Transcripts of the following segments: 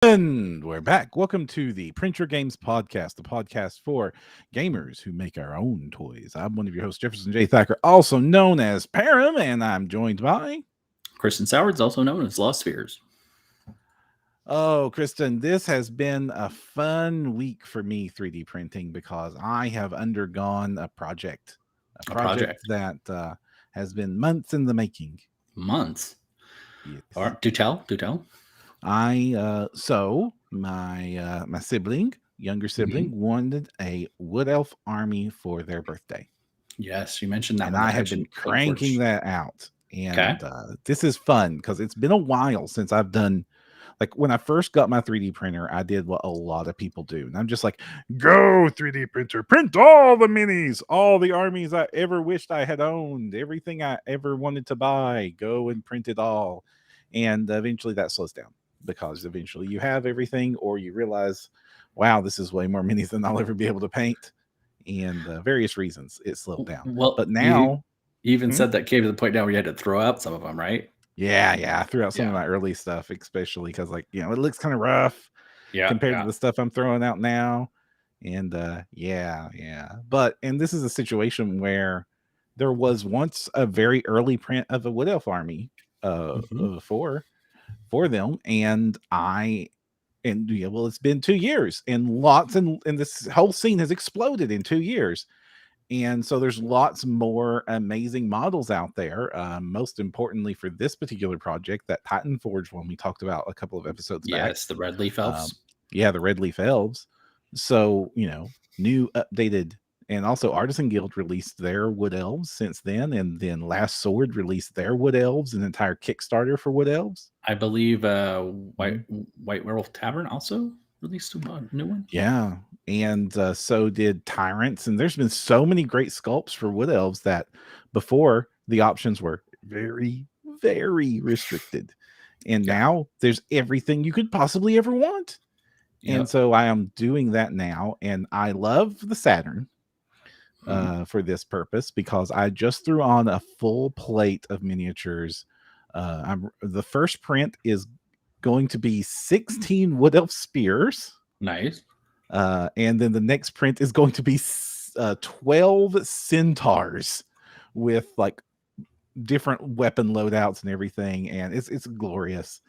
And we're back. Welcome to the Print Your Games podcast, the podcast for gamers who make our own toys. I'm one of your hosts, Jefferson J. Thacker, also known as Param, and I'm joined by Kristen Sowards, also known as Lost Spheres. Oh, Kristen, this has been a fun week for me 3D printing because I have undergone a project that has been months in the making. Months? Yes. Do tell. My sibling, younger sibling, wanted a wood elf army for their birthday. Yes, you mentioned that. And I have been cranking that out. And this is fun because it's been a while since I've done, like when I first got my 3D printer, I did what a lot of people do. And I'm just like, go 3D printer, print all the minis, all the armies I ever wished I had owned, everything I ever wanted to buy, go and print it all. And eventually that slows down because eventually you have everything, or you realize, wow, this is way more minis than I'll ever be able to paint. And various reasons it slowed down. Well, but now you even said that came to the point now where you had to throw out some of them, right? Yeah, I threw out some of my early stuff, especially because, like, it looks kind of rough compared to the stuff I'm throwing out now. And and this is a situation where there was once a very early print of a Wood Elf army for them, and it's been 2 years, and this whole scene has exploded in 2 years. And so there's lots more amazing models out there. Most importantly for this particular project, that Titan Forge one we talked about a couple of episodes back. Yes, the Red Leaf Elves. The Red Leaf Elves. So, new, updated, and also Artisan Guild released their Wood Elves since then. And then Last Sword released their Wood Elves, an entire Kickstarter for Wood Elves. I believe White Werewolf Tavern also released a new one. Yeah. And so did Tyrants. And there's been so many great sculpts for Wood Elves that before the options were very, very restricted. And now there's everything you could possibly ever want. And so I am doing that now. And I love the Saturn for this purpose because I just threw on a full plate of miniatures. The first print is going to be 16 Wood Elf spears. Nice. And then the next print is going to be 12 centaurs with like different weapon loadouts and everything, and it's glorious.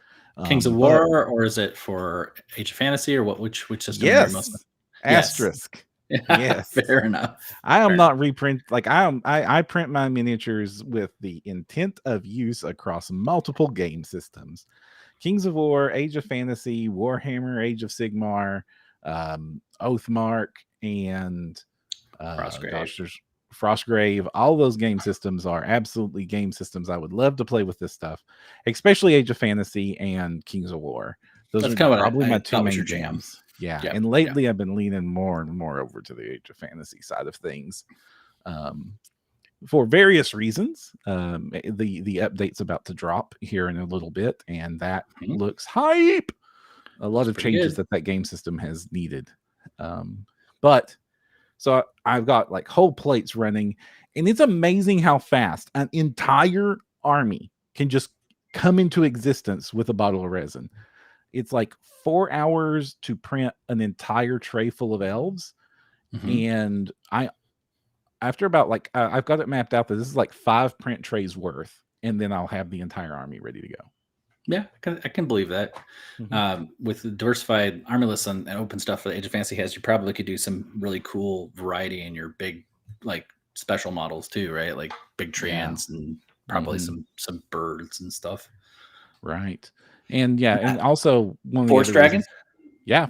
Kings of War, or is it for Age of Fantasy, or what? Which system? Yes, Asterisk. Yes, fair enough. I am not reprint like I print my miniatures with the intent of use across multiple game systems. Kings of War, Age of Fantasy, Warhammer, Age of Sigmar, Oathmark, and Frostgrave. All those game systems are absolutely game systems I would love to play with this stuff, especially Age of Fantasy and Kings of War. Those are probably my two main jams. Yeah. And lately I've been leaning more and more over to the Age of Fantasy side of things. For various reasons. The update's about to drop here in a little bit, and that looks hype. A lot of changes that game system has needed. But so I've got like whole plates running, and it's amazing how fast an entire army can just come into existence with a bottle of resin. It's like 4 hours to print an entire tray full of elves. And after about I've got it mapped out that this is like 5 print trays worth, and then I'll have the entire army ready to go. Yeah, I can believe that. With the diversified army lists and open stuff that Age of Fantasy has, you probably could do some really cool variety in your big, like, special models too, right? Like big treants and probably some birds and stuff. Right. And and also Forest Dragon.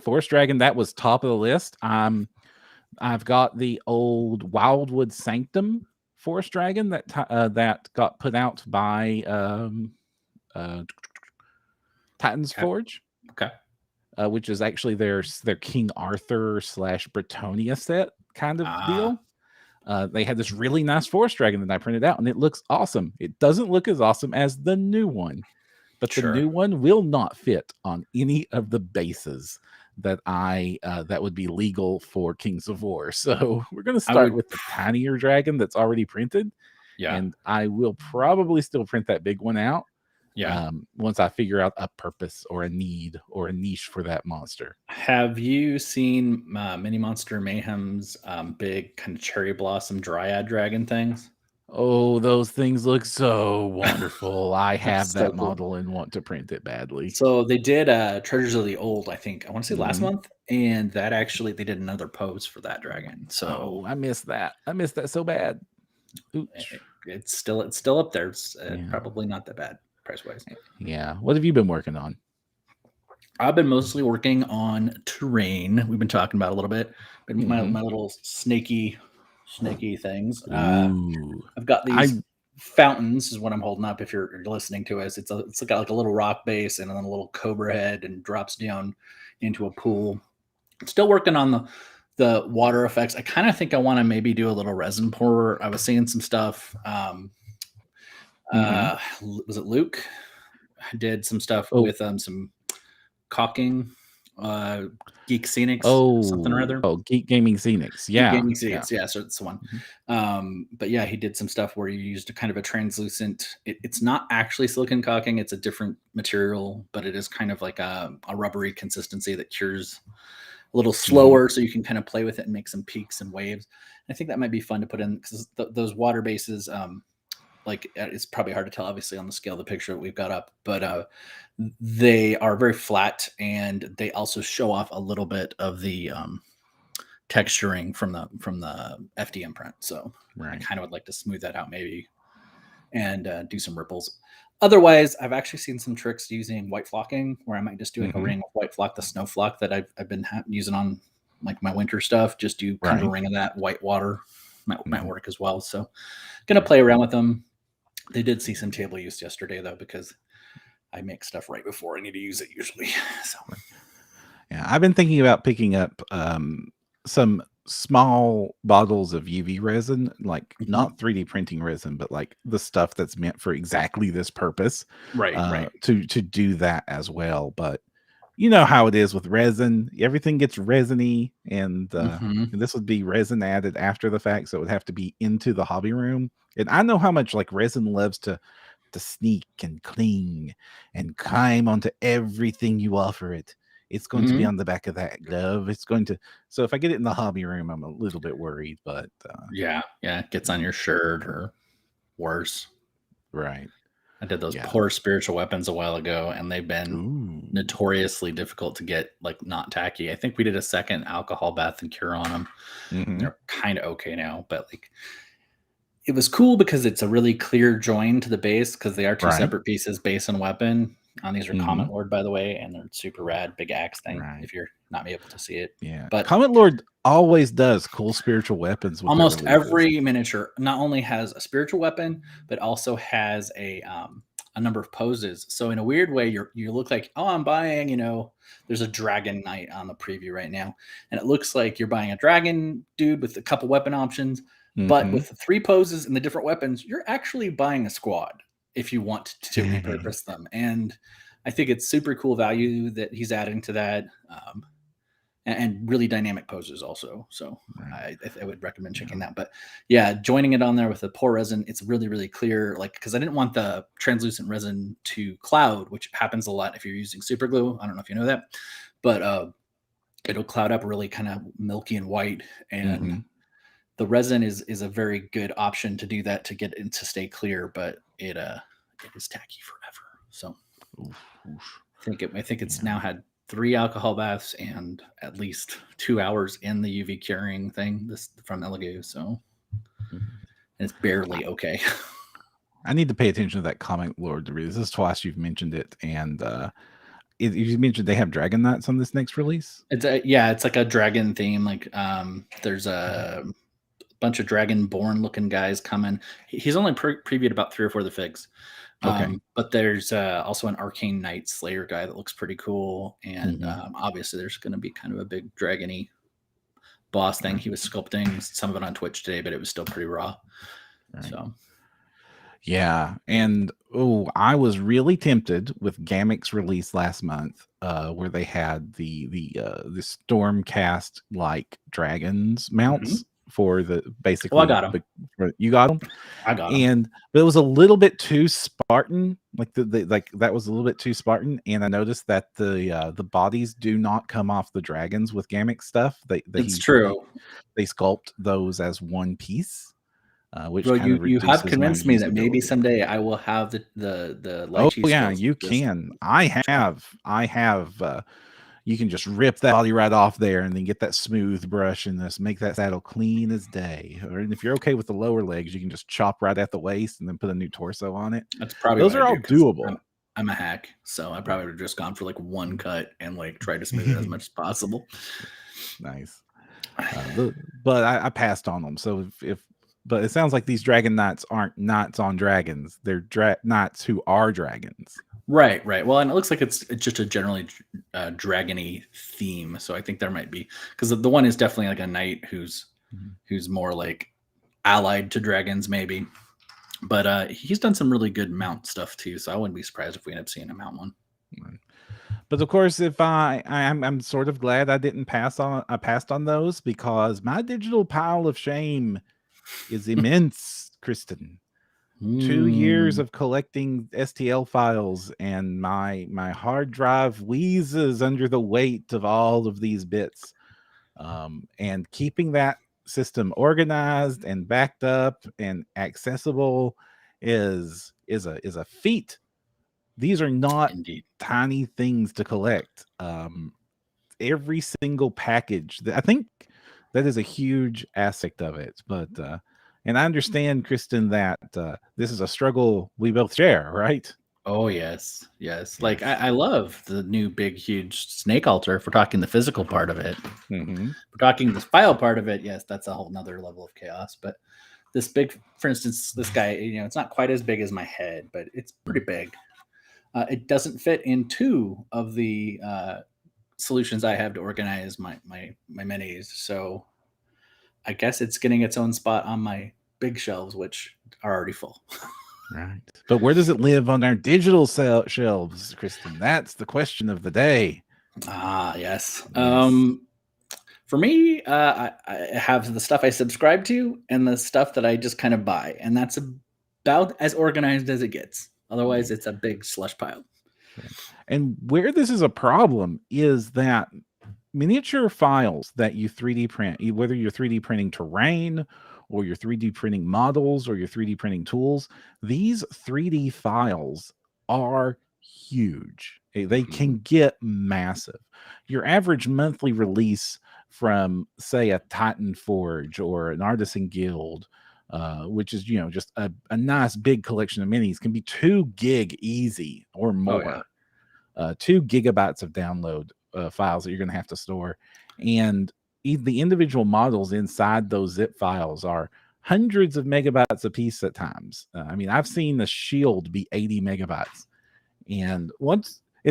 Forest Dragon, that was top of the list. I've got the old Wildwood Sanctum Forest Dragon that got put out by Titan's Forge, which is actually their King Arthur / Bretonia set kind of deal. They had this really nice Forest Dragon that I printed out, and it looks awesome. It doesn't look as awesome as the new one, but the new one will not fit on any of the bases that that would be legal for Kings of War. So we're going to start with the tinier dragon that's already printed. And I will probably still print that big one out. Once I figure out a purpose or a need or a niche for that monster. Have you seen Mini Monster Mayhem's big kind of cherry blossom dryad dragon things? Oh, those things look so wonderful. I have that model and want to print it badly. So they did Treasures of the Old, I think. I want to say last month. And that actually, they did another pose for that dragon. So I missed that. I missed that so bad. It's still up there. It's probably not that bad price-wise. Yeah. What have you been working on? I've been mostly working on terrain. We've been talking about a little bit. But my little snaky things. I've got these fountains is what I'm holding up. If you're listening to us, it's got like a little rock base and then a little cobra head and drops down into a pool. I'm still working on the water effects. I kind of think I want to maybe do a little resin pour. I was seeing some stuff. Was it Luke? I did some stuff with some caulking. Geek Scenics, something or other. Geek Gaming Scenics, yeah. Geek Gaming Scenics, yeah. So it's the one. But yeah, he did some stuff where you used a kind of a translucent. It's not actually silicone caulking; it's a different material, but it is kind of like a rubbery consistency that cures a little slower, so you can kind of play with it and make some peaks and waves. I think that might be fun to put in because those water bases. Like it's probably hard to tell, obviously, on the scale of the picture that we've got up, but they are very flat and they also show off a little bit of the texturing from the FDM print. So I kind of would like to smooth that out maybe and do some ripples. Otherwise, I've actually seen some tricks using white flocking where I might just do like a ring of white flock, the snow flock that I've been using on like my winter stuff. Just do kind of a ring of that white water might work as well. So gonna play around with them. They did see some table use yesterday though, because I make stuff right before I need to use it usually. So yeah, I've been thinking about picking up some small bottles of UV resin, like not 3D printing resin, but like the stuff that's meant for exactly this purpose. Right. To do that as well. But you know how it is with resin, everything gets resiny, and this would be resin added after the fact, so it would have to be into the hobby room. And I know how much like resin loves to sneak and cling and climb onto everything you offer it. It's going to be on the back of that glove. It's going to. So if I get it in the hobby room, I'm a little bit worried. But yeah, it gets on your shirt or worse. Right. I did those poor spiritual weapons a while ago, and they've been notoriously difficult to get like not tacky. I think we did a second alcohol bath and cure on them. They're kind of okay now, but like. It was cool because it's a really clear join to the base because they are two separate pieces, base and weapon. These are Comet Lord, by the way, and they're super rad, big axe thing. If you're not able to see it, but Comet Lord always does cool spiritual weapons. Almost every miniature not only has a spiritual weapon, but also has a number of poses. So in a weird way, you look like, oh, I'm buying. There's a Dragon Knight on the preview right now, and it looks like you're buying a dragon dude with a couple weapon options. But with the 3 poses and the different weapons, you're actually buying a squad if you want to repurpose them. And I think it's super cool value that he's adding to that. And really dynamic poses also. So I would recommend checking that. But yeah, joining it on there with the pour resin, it's really, really clear. Like, because I didn't want the translucent resin to cloud, which happens a lot if you're using super glue. I don't know if you know that. But it'll cloud up really kind of milky and white. And the resin is a very good option to do that, to get it to stay clear, but it is tacky forever. So I think it's now had 3 alcohol baths and at least 2 hours in the UV curing thing from Elegoo. So it's barely okay. I need to pay attention to that Comet Lord. This is twice you've mentioned it, and you mentioned they have Dragon Knights on this next release. It's like a dragon theme. Like there's a bunch of dragonborn looking guys coming. He's only previewed about 3 or 4 of the figs. But there's also an Arcane Knight Slayer guy that looks pretty cool. And obviously there's going to be kind of a big dragony boss thing. He was sculpting some of it on Twitch today, but it was still pretty raw. So yeah. And I was really tempted with Gamix release last month, where they had the Stormcast like dragons mounts for the basically. Well, I got them. You got them. I got them. But it was a little bit too Spartan. Like that was a little bit too Spartan. And I noticed that the bodies do not come off the dragons with Gamic stuff. It's true. They sculpt those as one piece. Which well, you have convinced me that maybe someday I will have the Lychee. Oh yeah, you can. I have. You can just rip that body right off there, and then get that smooth brush and just make that saddle clean as day. Or if you're okay with the lower legs, you can just chop right at the waist and then put a new torso on it. That's probably those are all doable. I'm a hack, so I probably would have just gone for like one cut and like try to smooth it as much as possible. Nice, but I passed on them. So but it sounds like these dragon knights aren't knights on dragons. They're knights who are dragons. Right. Well, and it looks like it's just a generally dragony theme. So I think there might be, because the one is definitely like a knight who's more like allied to dragons, maybe. But he's done some really good mount stuff too. So I wouldn't be surprised if we end up seeing a mount one. But of course, if I'm sort of glad I didn't passed on those, because my digital pile of shame is immense, Kristen. 2 years of collecting STL files, and my hard drive wheezes under the weight of all of these bits. And keeping that system organized and backed up and accessible is a feat. These are not tiny things to collect. Every single package, I think that is a huge aspect of it. But and I understand, Kristen, that this is a struggle we both share, right? Oh, yes. Like, I love the new big, huge snake altar if we're talking the physical part of it. Mm-hmm. If we're talking the file part of it, yes, that's a whole nother level of chaos. But this big, for instance, this guy, it's not quite as big as my head, but it's pretty big. It doesn't fit in two of the solutions I have to organize my minis. So I guess it's getting its own spot on my big shelves, which are already full. Right. But where does it live on our digital shelves, Kristen? That's the question of the day. Ah, yes. For me, I have the stuff I subscribe to and the stuff that I just kind of buy. And that's about as organized as it gets. Otherwise, it's a big slush pile. And where this is a problem is that miniature files that you 3D print, whether you're 3D printing terrain or you're 3D printing models or you're 3D printing tools, these 3D files are huge. They can get massive. Your average monthly release from, say, a Titan Forge or an Artisan Guild, which is, just a nice big collection of minis, can be 2 gig easy or more. Oh, yeah. 2 gigabytes of download files that you're going to have to store. And the individual models inside those zip files are hundreds of megabytes a piece at times. I've seen the shield be 80 megabytes. And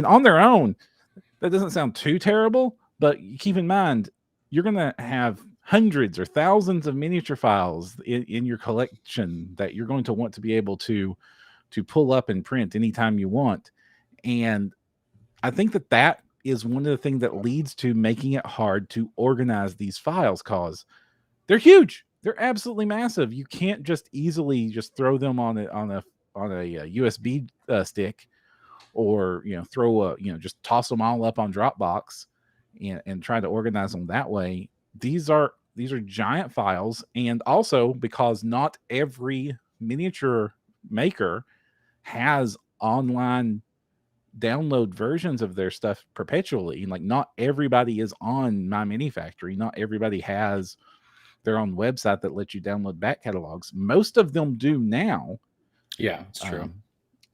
on their own, that doesn't sound too terrible, but keep in mind, you're going to have hundreds or thousands of miniature files in your collection that you're going to want to be able to pull up and print anytime you want. And I think that is one of the things that leads to making it hard to organize these files, because they're huge. They're absolutely massive. You can't just easily just throw them on a USB stick, or just toss them all up on Dropbox and try to organize them that way. These are giant files, and also because not every miniature maker has online download versions of their stuff perpetually. Like, not everybody is on My Mini Factory. Not everybody has their own website that lets you download back catalogs. Most of them do now. Yeah, it's true.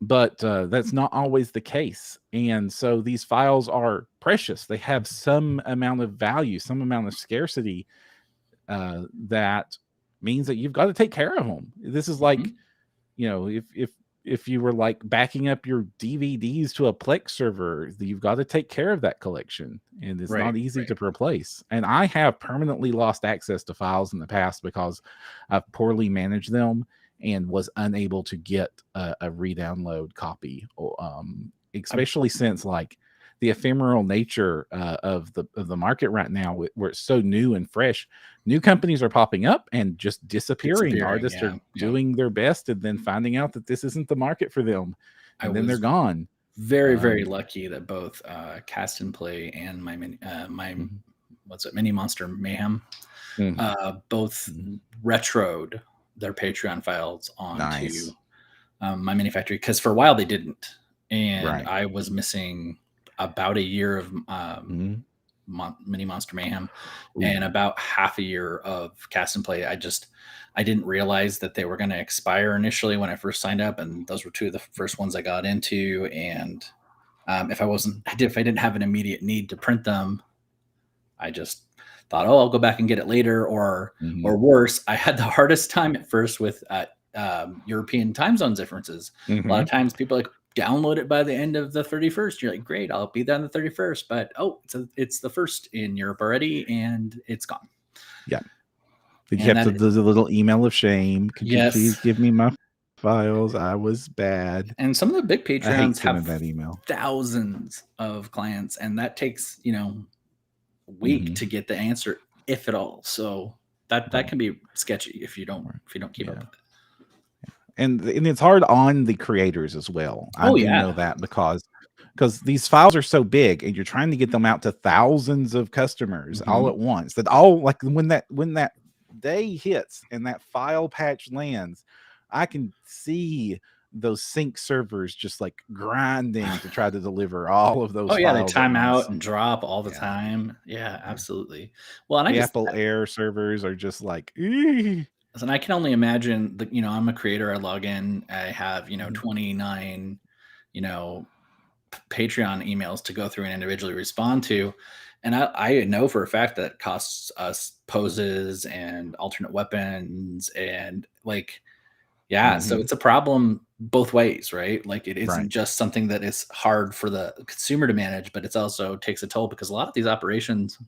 But that's not always the case. And so these files are precious. They have some amount of value, some amount of scarcity, that means that you've got to take care of them. This is like, if you were like backing up your DVDs to a Plex server, you've got to take care of that collection, and it's not easy to replace. And I have permanently lost access to files in the past because I've poorly managed them and was unable to get a re-download copy, especially since, like, the ephemeral nature of the market right now, where it's so new and fresh. New companies are popping up and just disappearing. Artists are doing their best and then finding out that this isn't the market for them, and then they're gone. Very lucky that both Cast and Play and my Mini Monster Mayhem both retroed their Patreon files onto my Mini Factory, because for a while they didn't, and I was missing about a year of Mini Monster Mayhem and about half a year of Cast and Play. I didn't realize that they were going to expire initially when I first signed up, and those were two of the first ones I got into. And if I didn't have an immediate need to print them, I just thought, I'll go back and get it later. Or worse, I had the hardest time at first with European time zone differences. A lot of times people are like, download it by the end of the 31st. You're like, great, I'll be there on the 31st. But it's the 1st in Europe already, and it's gone. Yeah. Did you have to do the little email of shame? Could you please give me my files? I was bad. And some of the big Patreons have that email. Thousands of clients, and that takes a week to get the answer, if at all. So that can be sketchy if you don't keep up with it. And it's hard on the creators as well. I know that because these files are so big, and you're trying to get them out to thousands of customers all at once. That all, like, when that day hits and that file patch lands, I can see those sync servers just like grinding to try to deliver all of those. They time out and drop all the time. Yeah, absolutely. Well, and the Apple Air servers are just like. And I can only imagine that, I'm a creator. I log in. I have, 29, Patreon emails to go through and individually respond to. And I know for a fact that it costs us poses and alternate weapons and so it's a problem both ways, right? Like, it isn't just something that is hard for the consumer to manage, but it's also takes a toll, because a lot of these operations,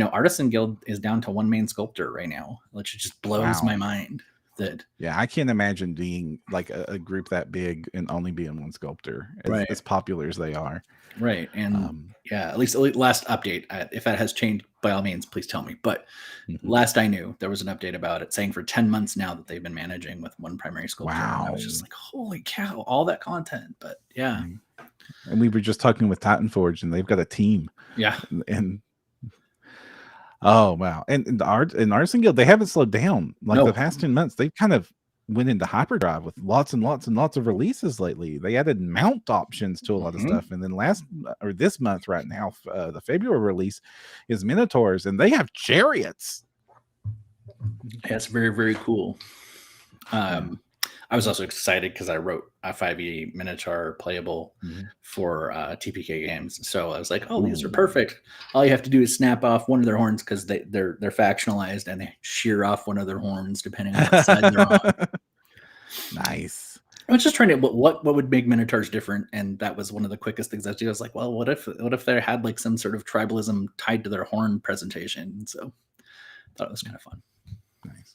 Artisan Guild is down to one main sculptor right now, which just blows my mind. I can't imagine being like a group that big and only being one sculptor, as popular as they are. Right. And at least last update, if that has changed, by all means, please tell me. But last I knew, there was an update about it saying for 10 months now that they've been managing with one primary sculptor. And I was just like, holy cow, all that content. But and we were just talking with Titanforge, and they've got a team. And oh wow. And Artisan Guild, they haven't slowed down. The past 10 months, they've kind of went into hyperdrive with lots and lots and lots of releases lately. They added mount options to a lot of stuff. And then this month right now, the February release is Minotaurs, and they have chariots. That's very, very cool. I was also excited because I wrote a 5e Minotaur playable for TPK games. So I was like, these are perfect. All you have to do is snap off one of their horns, because they're factionalized, and they shear off one of their horns depending on what side they're on. Nice. I was just trying to what would make Minotaurs different, and that was one of the quickest things I did. I was like, well, what if they had like some sort of tribalism tied to their horn presentation? So I thought it was kind of fun. Nice.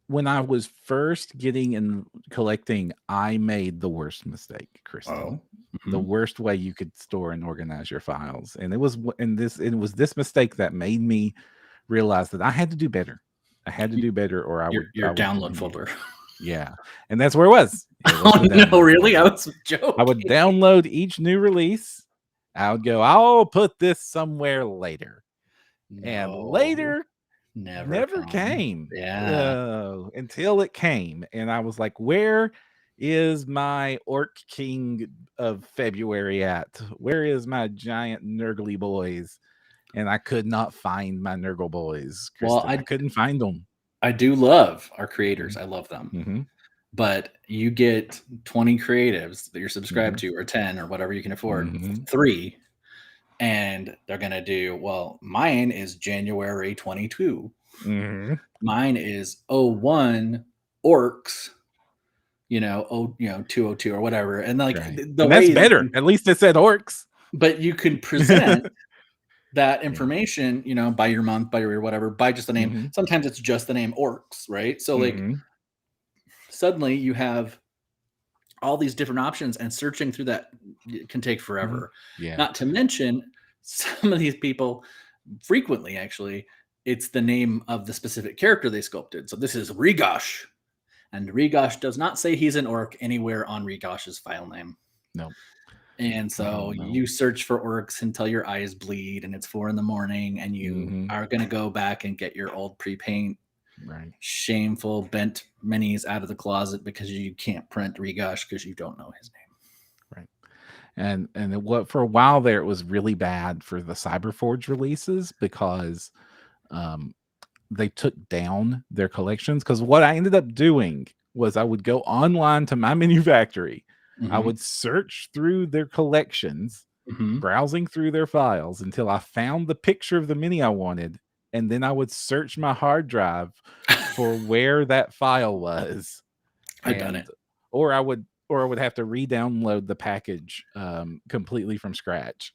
When I was first getting and collecting, I made the worst mistake, Crystal. The worst way you could store and organize your files. And it was this mistake that made me realize that I had to do better. Or I would download folder. Yeah. And that's where it was. No, really? I was joking. I would download each new release. I would go, I'll put this somewhere later. And later never came. Until it came, and I was like, where is my Orc King of February at? Where is my giant Nurgle boys? And I could not find my Nurgle boys, Kristen. I couldn't find them. I do love our creators. I love them. But you get 20 creatives that you're subscribed to, or 10, or whatever you can afford, 3. And they're going to do, mine is January 22. Mine is 01 Orcs, 202 or whatever. And that's better. At least it said Orcs. But you can present that information, by your month, by your whatever, by just the name. Sometimes it's just the name Orcs, right? So suddenly you have all these different options, and searching through that can take forever. Yeah. Not to mention, some of these people frequently, actually, it's the name of the specific character they sculpted. So this is Rigosh, and Rigosh does not say he's an orc anywhere on Rigosh's file name. No. And so you search for orcs until your eyes bleed, and it's 4 a.m, and you are going to go back and get your old pre-paint, shameful bent minis out of the closet because you can't print Rigosh because you don't know his name. Right. And what for a while there, it was really bad for the Cyberforge releases because they took down their collections. Because what I ended up doing was I would go online to My Mini Factory. I would search through their collections, browsing through their files until I found the picture of the mini I wanted, and then I would search my hard drive for where that file was. I've done it. Or I would have to re-download the package completely from scratch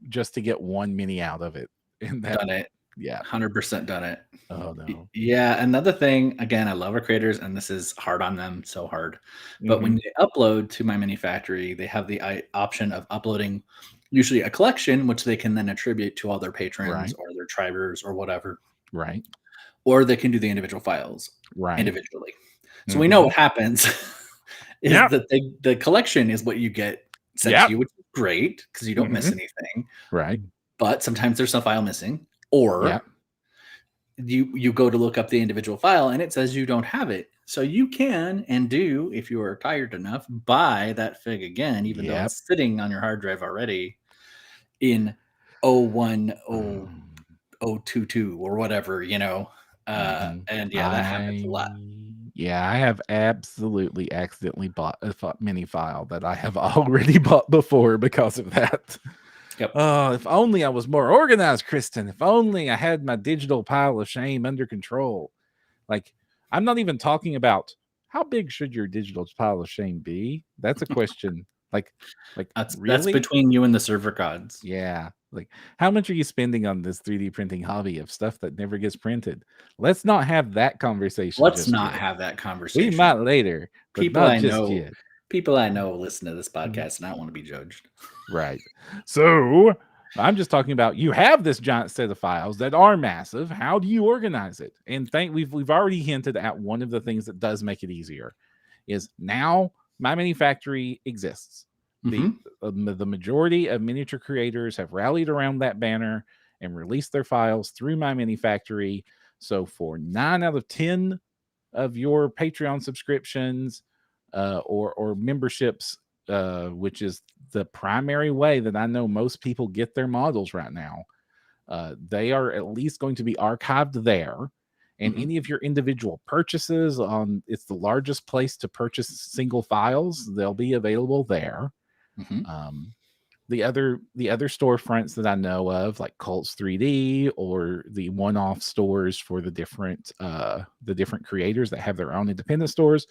just to get one mini out of it. And done it. Yeah. 100% done it. Oh, no. Yeah. Another thing, again, I love our creators, and this is hard on them, so hard. But when they upload to My Mini Factory, they have the option of uploading usually a collection, which they can then attribute to all their patrons or their tribers or whatever. Right. Or they can do the individual files individually. So we know what happens is that the collection is what you get sent to you, which is great because you don't miss anything. Right. But sometimes there's some file missing. Or you go to look up the individual file and it says you don't have it. So you can and do, if you are tired enough, buy that fig again, even though it's sitting on your hard drive already in 010022 or whatever, and that happens a lot. Yeah, I have absolutely accidentally bought a mini file that I have already bought before because of that. Yep. Oh, if only I was more organized, Kristen. If only I had my digital pile of shame under control. Like, I'm not even talking about how big should your digital pile of shame be. That's a question. like that's really? That's between you and the server gods. Yeah. Like, how much are you spending on this 3D printing hobby of stuff that never gets printed? Let's not have that conversation. Let's not have that conversation. We might later. But people I know. People I know listen to this podcast and I don't want to be judged. Right. So I'm just talking about you have this giant set of files that are massive. How do you organize it? And we've already hinted at one of the things that does make it easier is now My Mini Factory exists. The majority of miniature creators have rallied around that banner and released their files through My Mini Factory. So for 9 out of 10 of your Patreon subscriptions or memberships, which is the primary way that I know most people get their models right now, they are at least going to be archived there. And any of your individual purchases it's the largest place to purchase single files. They'll be available there. The other storefronts that I know of, like Cults 3D or the one-off stores for the different creators that have their own independent stores,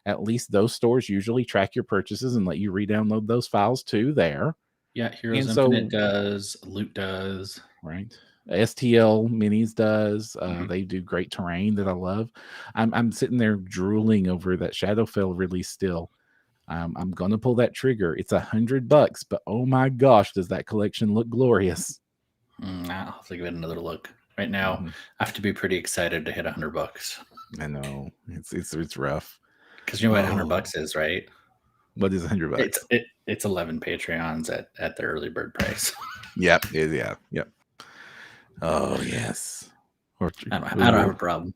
at least those stores usually track your purchases and let you re-download those files too there. Yeah, Heroes Infinite does, Loot does. Right. STL Minis does. They do great terrain that I love. I'm sitting there drooling over that Shadowfell release still. I'm gonna pull that trigger. It's $100, but oh my gosh, does that collection look glorious? I'll have to give it another look. Right now, I have to be pretty excited to hit $100. I know it's rough. Because you know what $100 is, right? What is $100? It's 11 Patreons at the early bird price. Yep. Yep. Oh yes. I don't have a problem.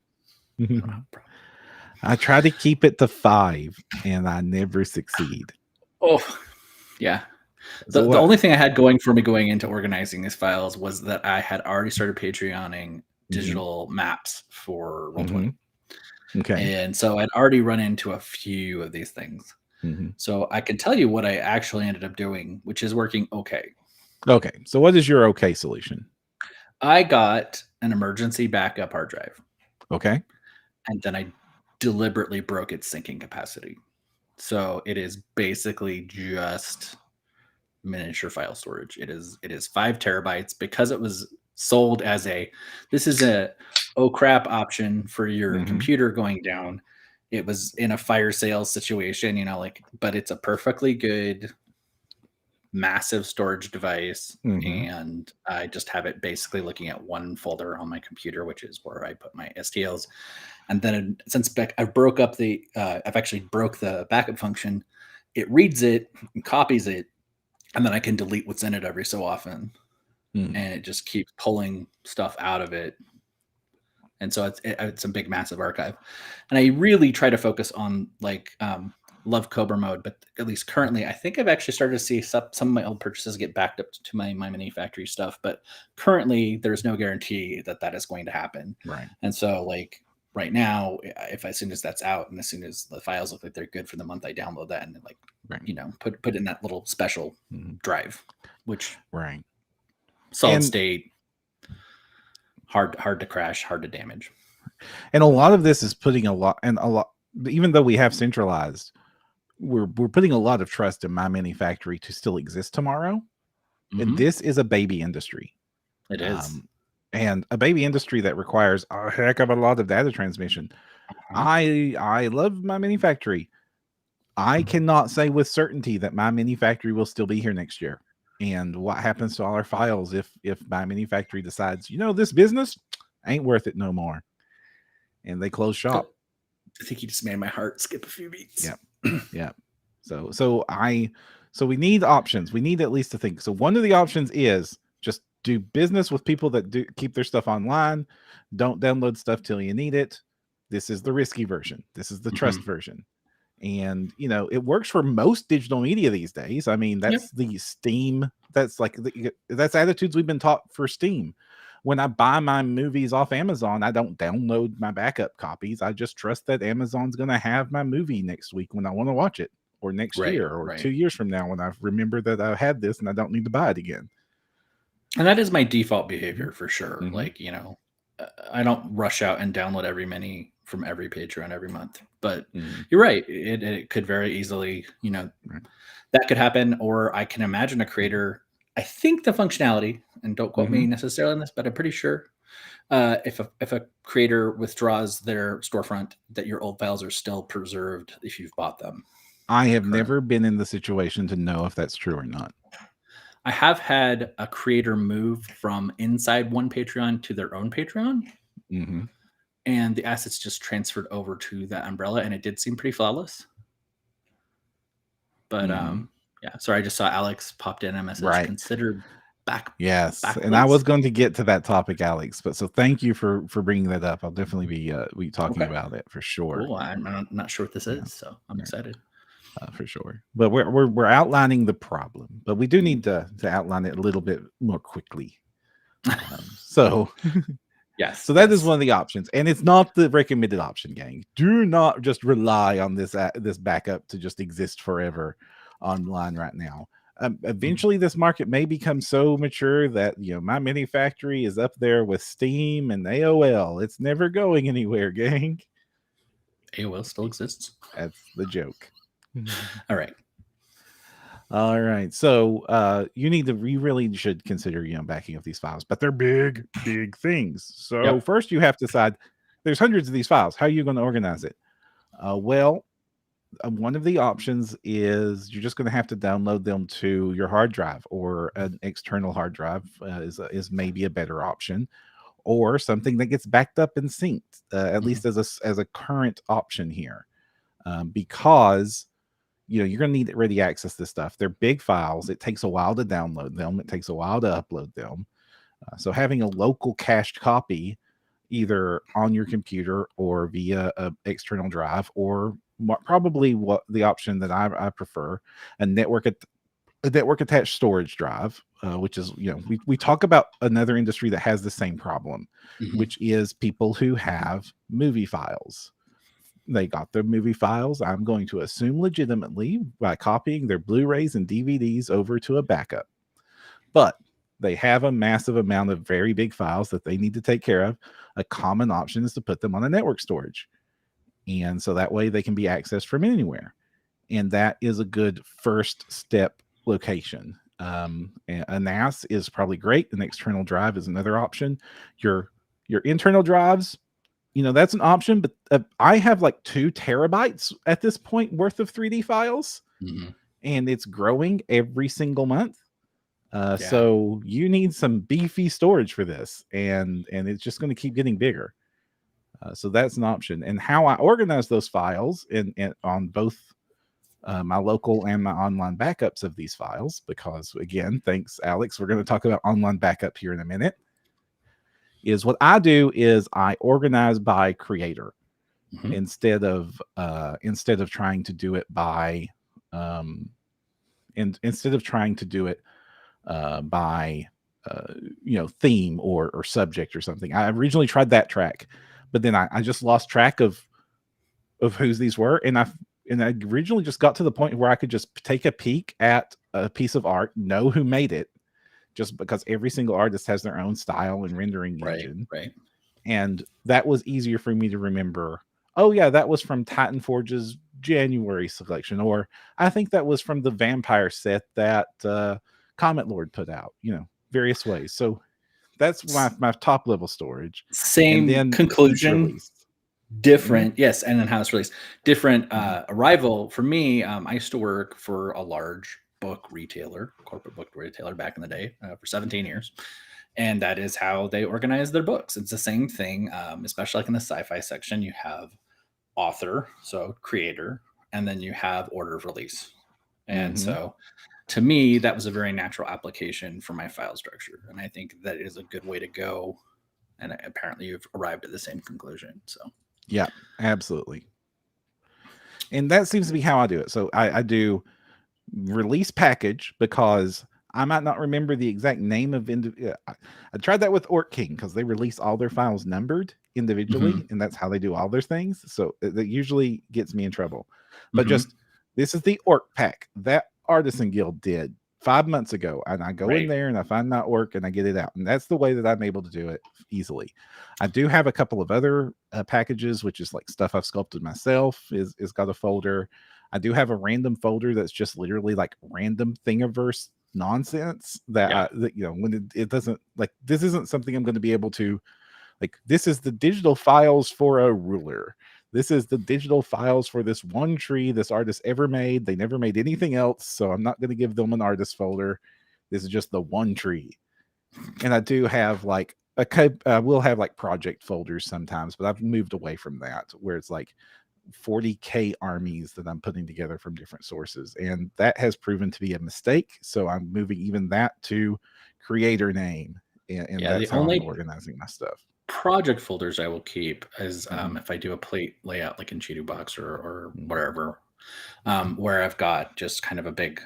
I try to keep it to 5, and I never succeed. Oh, yeah. The only thing I had going for me going into organizing these files was that I had already started Patreoning digital maps for Roll20. Okay. And so I'd already run into a few of these things. So I can tell you what I actually ended up doing, which is working okay. Okay. So what is your okay solution? I got an emergency backup hard drive. Okay. And then I deliberately broke its syncing capacity. So it is basically just miniature file storage. It is 5 terabytes because it was sold as this is a oh crap option for your computer going down. it was in a fire sale situation, you know, like, but it's a perfectly good massive storage device. And I just have it basically looking at one folder on my computer, which is where I put my STLs. And then since I broke up I've actually broke the backup function, it reads it and copies it, and then I can delete what's in it every so often. And it just keeps pulling stuff out of it. And so it's a big, massive archive. And I really try to focus on like love Cobra mode, but at least currently, I think I've actually started to see some of my old purchases get backed up to my Mini Factory stuff. But currently, there's no guarantee that is going to happen. Right. And so, like right now, if as soon as that's out, and as soon as the files look like they're good for the month, I download that and like you know put in that little special drive, which solid state. Hard to crash, hard to damage. And a lot of this is putting a lot, even though we have centralized, we're putting a lot of trust in My Mini Factory to still exist tomorrow. And this is a baby industry. It is. And a baby industry that requires a heck of a lot of data transmission. I love My Mini Factory. I cannot say with certainty that My Mini Factory will still be here next year. And what happens to all our files if My Mini Factory decides, you know, this business ain't worth it no more, and they close shop. I think you just made my heart skip a few beats. Yeah. So we need options. We need at least to think. So one of the options is just do business with people that do keep their stuff online. Don't download stuff till you need it. This is the risky version. This is the trust version. And, you know, it works for most digital media these days. I mean, that's the Steam. That's like, that's attitudes we've been taught for Steam. When I buy my movies off Amazon, I don't download my backup copies. I just trust that Amazon's going to have my movie next week when I want to watch it, or next year, or 2 years from now when I remember that I had this and I don't need to buy it again. And that is my default behavior for sure. Like, you know, I don't rush out and download every mini from every Patreon every month, but you're right. It could very easily, you know, that could happen. Or I can imagine a creator, I think the functionality, and don't quote me necessarily on this, but I'm pretty sure if a creator withdraws their storefront, that your old files are still preserved if you've bought them. I have never been in the situation to know if that's true or not. I have had a creator move from inside one Patreon to their own Patreon. And the assets just transferred over to that umbrella, and it did seem pretty flawless. But yeah, sorry, I just saw Alex popped in a message. Consider back. Yes, and I was going to get to that topic, Alex. But so thank you for bringing that up. I'll definitely be talking about it for sure. Cool. I'm not sure what this is, so I'm excited. For sure. But we're outlining the problem, but we do need to outline it a little bit more quickly. So. Yes. So that is one of the options, and it's not the recommended option, gang. Do not just rely on this backup to just exist forever online right now. Eventually, this market may become so mature that, you know, My Mini Factory is up there with Steam and AOL. It's never going anywhere, gang. AOL still exists. That's the joke. All right. So you really should consider, you know, backing up these files, but they're big things. So first you have to decide, there's hundreds of these files. How are you going to organize it? Well, one of the options is you're just going to have to download them to your hard drive, or an external hard drive is maybe a better option, or something that gets backed up and synced, at least as a current option here, because you know, you're going to need ready access to this stuff. They're big files. It takes a while to download them. It takes a while to upload them. So having a local cached copy, either on your computer or via an external drive, or probably what the option that I prefer, a network attached storage drive, which is, you know, we talk about another industry that has the same problem, which is people who have movie files. They got their movie files, I'm going to assume legitimately, by copying their Blu-rays and DVDs over to a backup. But they have a massive amount of very big files that they need to take care of. A common option is to put them on a network storage. And so that way they can be accessed from anywhere. And that is a good first step location. A NAS is probably great. An external drive is another option. Your internal drives, that's an option, but I have like 2 terabytes at this point worth of 3D files, and it's growing every single month. So you need some beefy storage for this, and it's just going to keep getting bigger. So that's an option. And how I organize those files in on both my local and my online backups of these files, because again, thanks Alex, we're going to talk about online backup here in a minute, is what I do is I organize by creator instead of trying to do it by instead of trying to do it by theme or subject or something. I originally tried that track, but then I just lost track of whose these were, and I originally just got to the point where I could just take a peek at a piece of art, know who made it, just because every single artist has their own style and rendering engine. Right. And that was easier for me to remember. Oh yeah, that was from Titan Forge's January selection, or I think that was from the vampire set that Comet Lord put out, various ways. So that's my top level storage. Same and then conclusion, different. Yes. And then how it's released, different arrival. For me, I used to work for a large corporate book retailer back in the day for 17 years. And that is how they organize their books. It's the same thing, especially like in the sci-fi section, you have author, so creator, and then you have order of release. And so to me, that was a very natural application for my file structure. And I think that is a good way to go. And apparently you've arrived at the same conclusion. So yeah, absolutely. And that seems to be how I do it. So I do release package, because I might not remember the exact name of I tried that with Orc King, because they release all their files numbered individually, and that's how they do all their things. So that usually gets me in trouble. But just, this is the Orc pack that Artisan Guild did 5 months ago, and I go in there and I find my Orc and I get it out, and that's the way that I'm able to do it easily. I do have a couple of other packages, which is like stuff I've sculpted myself, is got a folder. I do have a random folder that's just literally like random Thingiverse nonsense that when it doesn't, like, this isn't something I'm going to be able to, like, this is the digital files for a ruler. This is the digital files for this one tree this artist ever made. They never made anything else, so I'm not going to give them an artist folder. This is just the one tree. And I do have like we'll have like project folders sometimes, but I've moved away from that, where it's like 40K armies that I'm putting together from different sources, and that has proven to be a mistake. So I'm moving even that to creator name, and that's how I'm organizing my stuff. Project folders I will keep is if I do a plate layout like in Cheeto Box or wherever, where I've got just kind of a big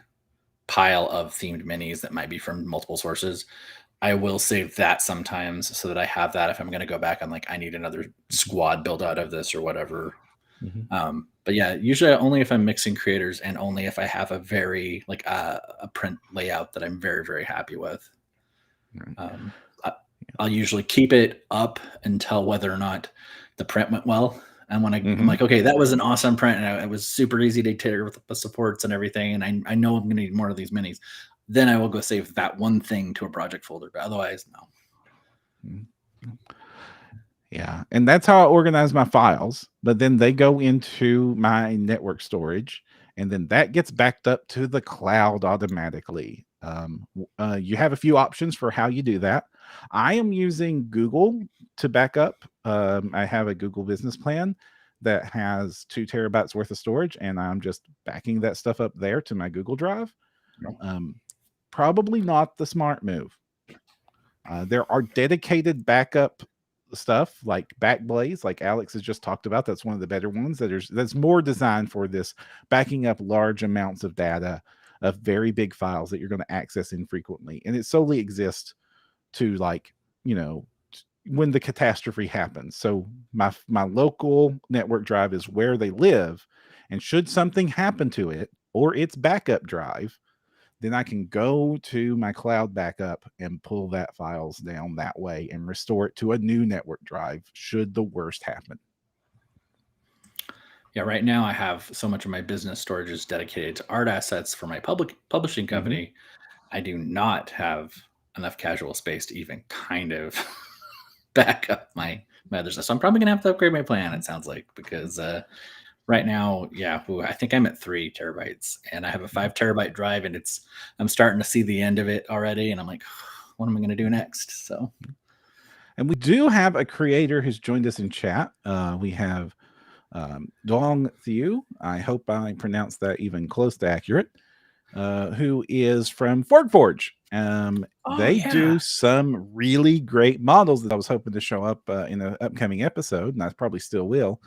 pile of themed minis that might be from multiple sources. I will save that sometimes so that I have that if I'm going to go back and like I need another squad built out of this or whatever. But yeah, usually only if I'm mixing creators, and only if I have a very like a print layout that I'm very, very happy with. I'll usually keep it up until whether or not the print went well. And when I'm like, okay, that was an awesome print, and it was super easy to take with the supports and everything, and I know I'm going to need more of these minis, then I will go save that one thing to a project folder. But otherwise, no. Yeah, and that's how I organize my files. But then they go into my network storage, and then that gets backed up to the cloud automatically. You have a few options for how you do that. I am using Google to back up. I have a Google business plan that has 2 terabytes worth of storage, and I'm just backing that stuff up there to my Google Drive. Probably not the smart move. There are dedicated backup stuff like Backblaze, like Alex has just talked about. That's one of the better ones that's more designed for this, backing up large amounts of data of very big files that you're going to access infrequently, and it solely exists to, like, when the catastrophe happens. So my local network drive is where they live, and should something happen to it or its backup drive, then I can go to my cloud backup and pull that files down that way and restore it to a new network drive should the worst happen. Yeah, right now I have so much of my business storage is dedicated to art assets for my publishing company. I do not have enough casual space to even kind of back up my So I'm probably gonna have to upgrade my plan. It sounds like, because right now, I think I'm at 3 terabytes, and I have a 5 terabyte drive, and I'm starting to see the end of it already, and I'm like, what am I gonna do next? So, and we do have a creator who's joined us in chat. We have Dong Thieu. I hope I pronounced that even close to accurate. Who is from Forge. They do some really great models that I was hoping to show up in an upcoming episode, and I probably still will.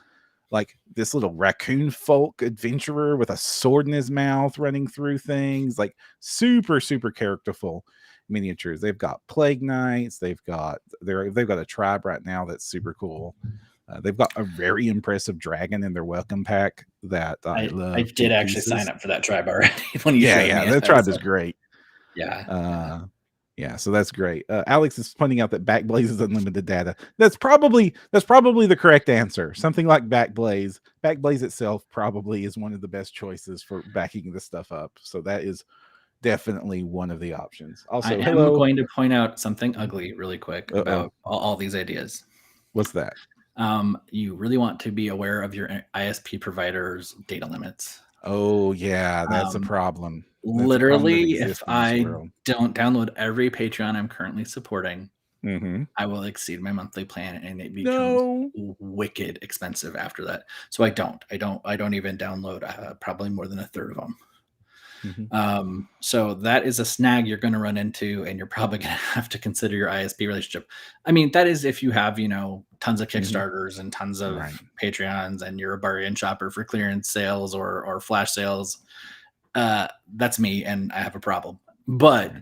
Like this little raccoon folk adventurer with a sword in his mouth running through things, like super, super characterful miniatures. They've got Plague Knights. They've got a tribe right now that's super cool. They've got a very impressive dragon in their welcome pack that I love. I did actually sign up for that tribe already. That tribe is great. Yeah. So that's great. Alex is pointing out that Backblaze is unlimited data. That's probably the correct answer. Something like Backblaze. Backblaze itself probably is one of the best choices for backing this stuff up. So that is definitely one of the options. Also, I am going to point out something ugly really quick about all these ideas. What's that? You really want to be aware of your ISP provider's data limits. Oh yeah, that's a problem. Literally, if I don't download every Patreon I'm currently supporting, I will exceed my monthly plan, and it becomes wicked expensive after that. So I don't even download probably more than a third of them. So that is a snag you're going to run into, and you're probably going to have to consider your ISP relationship. I mean, that is if you have, tons of Kickstarters and tons of Patreons, and you're a bargain shopper for clearance sales or flash sales. That's me, and I have a problem. But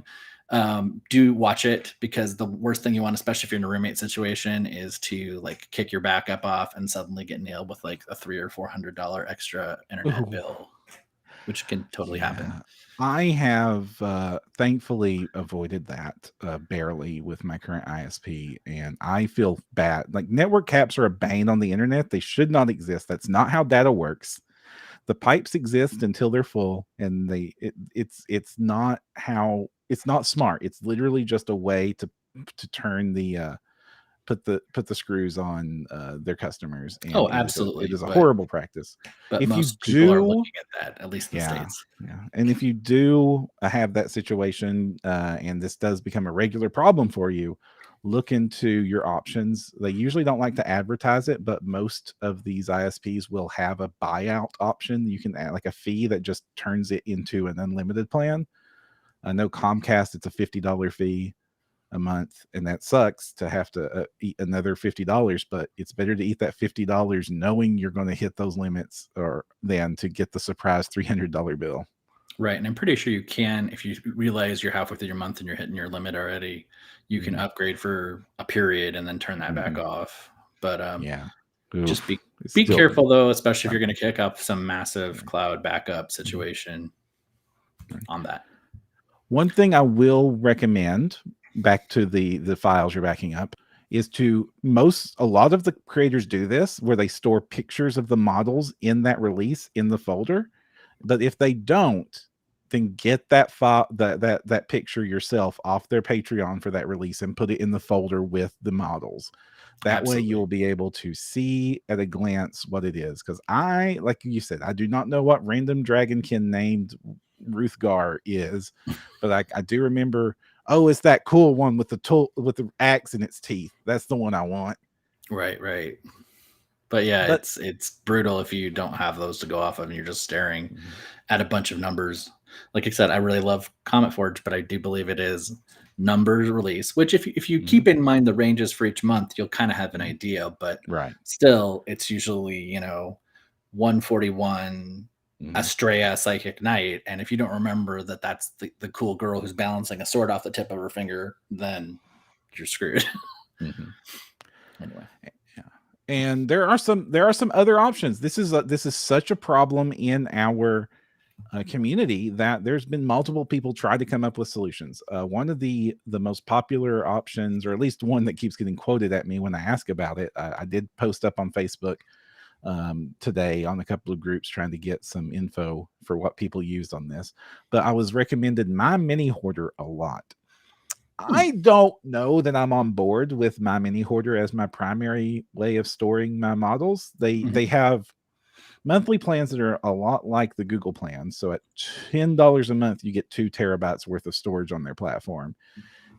do watch it, because the worst thing you want, especially if you're in a roommate situation, is to like kick your backup off and suddenly get nailed with like a $300 or $400 extra internet bill, which can totally happen. I have thankfully avoided that barely with my current ISP, and I feel bad. Like, network caps are a bane on the internet. They should not exist. That's not how data works. The pipes exist until they're full, and it's not smart. It's literally just a way to turn the put the screws on their customers. And absolutely. It is a horrible practice. But if most people are looking at that, at least in the States. Yeah. And if you do have that situation, and this does become a regular problem for you, look into your options. They usually don't like to advertise it, but most of these ISPs will have a buyout option. You can add like a fee that just turns it into an unlimited plan. I know Comcast, it's a $50 fee a month, and that sucks to have to eat another $50, but it's better to eat that $50 knowing you're going to hit those limits than to get the surprise $300 bill. Right. And I'm pretty sure you can, if you realize you're halfway through your month and you're hitting your limit already, you can upgrade for a period and then turn that back off. But just be careful though, especially if you're going to kick up some massive cloud backup situation on that. One thing I will recommend, back to the files you're backing up, is a lot of the creators do this, where they store pictures of the models in that release in the folder. But if they don't, then get that file, that picture yourself off their Patreon for that release and put it in the folder with the models. That way you'll be able to see at a glance what it is. Because like you said, I do not know what random dragonkin named Ruthgar is, but I do remember, it's that cool one with the axe in its teeth. That's the one I want. Right. But it's brutal if you don't have those to go off of and you're just staring at a bunch of numbers. Like I said, I really love Comet Forge, but I do believe it is numbers release, which if you keep in mind the ranges for each month, you'll kind of have an idea, but still it's usually, 141 Astrea Psychic Knight. And if you don't remember that that's the cool girl who's balancing a sword off the tip of her finger, then you're screwed. Anyway. And there are some other options. This is such a problem in our community that there's been multiple people try to come up with solutions. One of the most popular options, or at least one that keeps getting quoted at me when I ask about it, I did post up on Facebook today on a couple of groups trying to get some info for what people used on this. But I was recommended My Mini Hoarder a lot. I don't know that I'm on board with My Mini Hoarder as my primary way of storing my models. They have monthly plans that are a lot like the Google plan. So at $10 a month, you get 2 terabytes worth of storage on their platform.